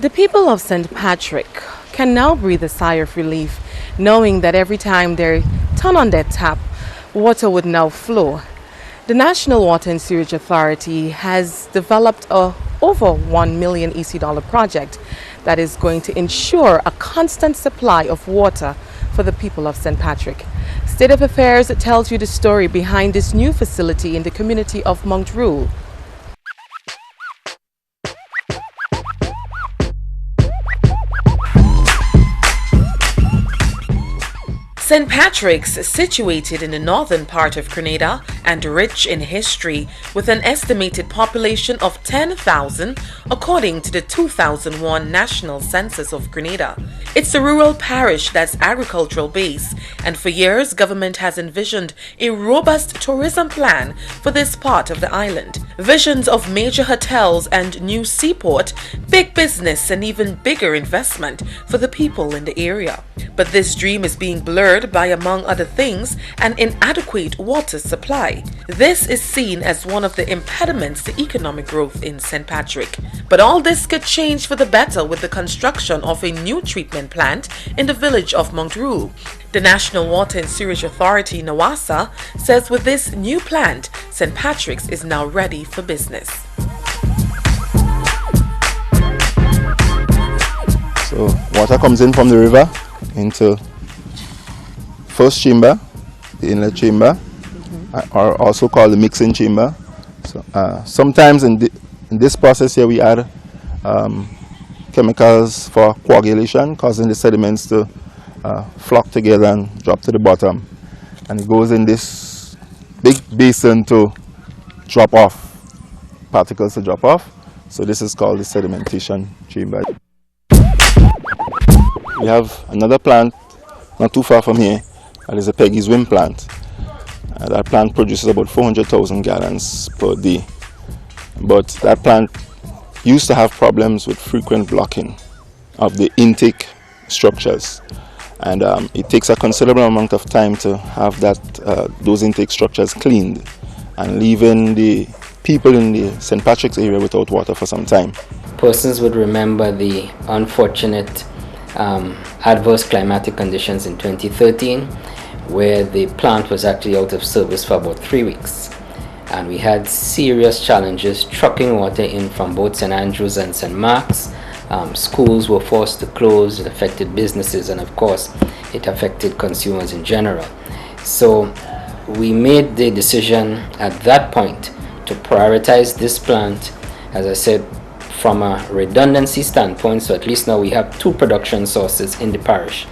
The people of St. Patrick can now breathe a sigh of relief, knowing that every time they turn on their tap, water would now flow. The National Water and Sewerage Authority has developed a over $1 million EC project that is going to ensure a constant supply of water for the people of St. Patrick. State of Affairs tells you the story behind this new facility in the community of Mount Rule. St. Patrick's is situated in the northern part of Grenada and rich in history, with an estimated population of 10,000 according to the 2001 National Census of Grenada. It's a rural parish that's agricultural based, and for years government has envisioned a robust tourism plan for this part of the island. Visions of major hotels and new seaport, big business and even bigger investment for the people in the area. But this dream is being blurred by, among other things, an inadequate water supply. This is seen as one of the impediments to economic growth in St. Patrick. But all this could change for the better with the construction of a new treatment plant in the village of Mount Rule. The National Water and Sewerage Authority, Nawasa, says with this new plant, St. Patrick's is now ready for business. So water comes in from the river into first chamber, the inlet chamber, or also called the mixing chamber. So sometimes in this process here we add chemicals for coagulation, causing the sediments to flock together and drop to the bottom, and it goes in this big basin to drop off, particles to drop off. So this is called the sedimentation chamber. We have another plant not too far from here. That is a Peggy's Wind plant. That plant produces about 400,000 gallons per day. But that plant used to have problems with frequent blocking of the intake structures. And it takes a considerable amount of time to have those intake structures cleaned, and leaving the people in the St. Patrick's area without water for some time. Persons would remember the unfortunate adverse climatic conditions in 2013, where the plant was actually out of service for about 3 weeks, and we had serious challenges trucking water in from both St. Andrews and St. Mark's. Schools were forced to close. It affected businesses, and of course it affected consumers in general. So we made the decision at that point to prioritize this plant, as I said, from a redundancy standpoint, so at least now we have 2 production sources in the parish.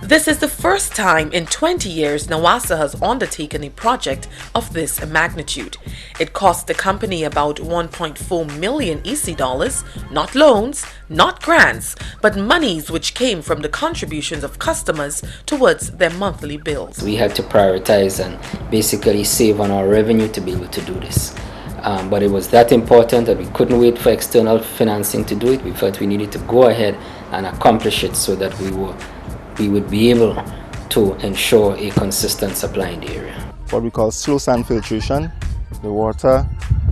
This is the first time in 20 years Nawasa has undertaken a project of this magnitude. It cost the company about 1.4 million EC dollars, not loans, not grants, but monies which came from the contributions of customers towards their monthly bills. We had to prioritize and basically save on our revenue to be able to do this. But it was that important that we couldn't wait for external financing to do it. We felt we needed to go ahead and accomplish it so that we would be able to ensure a consistent supply in the area. What we call slow sand filtration. The water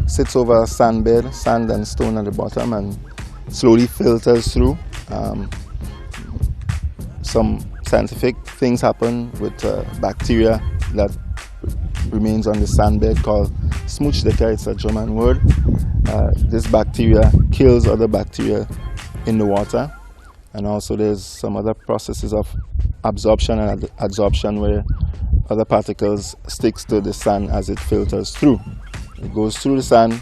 sits over a sand bed, sand and stone at the bottom, and slowly filters through. Some scientific things happen with bacteria that remains on the sand bed called smoochdecker. It's a German word. This bacteria kills other bacteria in the water. And also there's some other processes of absorption and adsorption where other particles sticks to the sand as it filters through. It goes through the sand,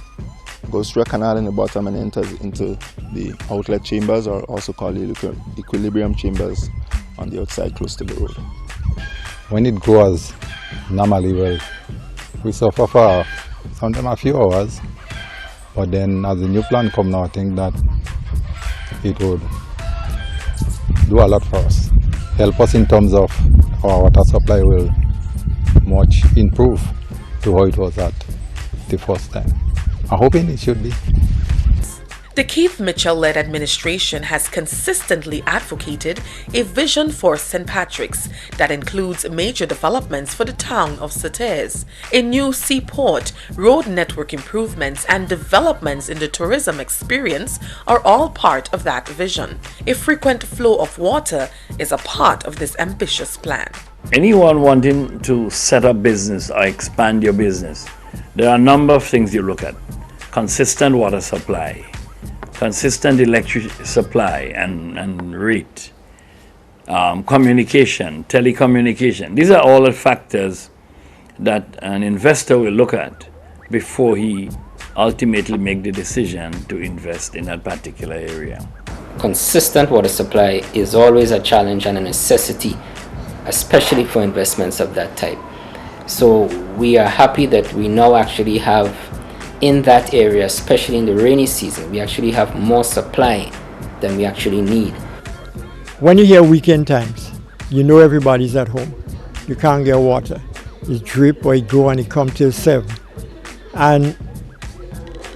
goes through a canal in the bottom and enters into the outlet chambers, or also called the equilibrium chambers, on the outside close to the road. When it goes normally, we suffer for sometimes a few hours, but then as the new plant comes now, I think that it would do a lot for us, help us in terms of our water supply will much improve to how it was at the first time. I'm hoping it should be. The Keith Mitchell-led administration has consistently advocated a vision for St. Patrick's that includes major developments for the town of Sauteurs. A new seaport, road network improvements, and developments in the tourism experience are all part of that vision. A frequent flow of water is a part of this ambitious plan. Anyone wanting to set up business or expand your business, there are a number of things you look at. Consistent water supply, consistent electric supply and rate, communication, telecommunication. These are all the factors that an investor will look at before he ultimately make the decision to invest in that particular area. Consistent water supply is always a challenge and a necessity, especially for investments of that type. So we are happy that we now actually have in that area, especially in the rainy season, we actually have more supply than we actually need. When you hear weekend times, you know everybody's at home. You can't get water. It drip or it go and it come till 7. And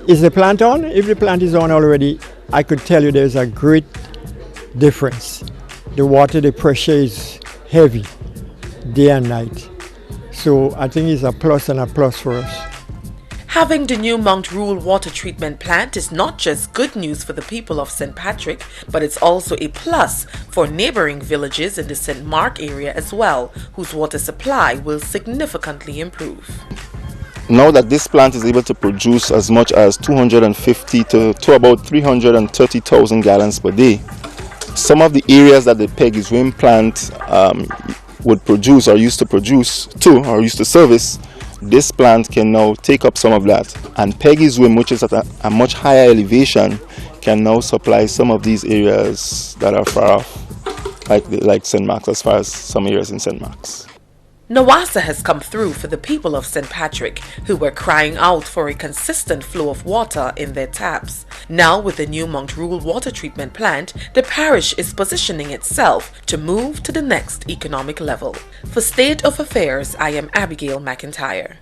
is the plant on? If the plant is on already, I could tell you there's a great difference. The water, the pressure is heavy day and night. So I think it's a plus and a plus for us. Having the new Mount Rule water treatment plant is not just good news for the people of St. Patrick, but it's also a plus for neighboring villages in the St. Mark area as well, whose water supply will significantly improve. Now that this plant is able to produce as much as 250 to about 330,000 gallons per day, some of the areas that the Peggy's Wim plant would produce or used to service, this plant can now take up some of that, and Peggy's Wim, which is at a much higher elevation, can now supply some of these areas that are far off, like St. Mark's, as far as some areas in St. Mark's. Nawasa has come through for the people of St. Patrick, who were crying out for a consistent flow of water in their taps. Now, with the new Mount Rule water treatment plant, the parish is positioning itself to move to the next economic level. For State of Affairs, I am Abigail McIntyre.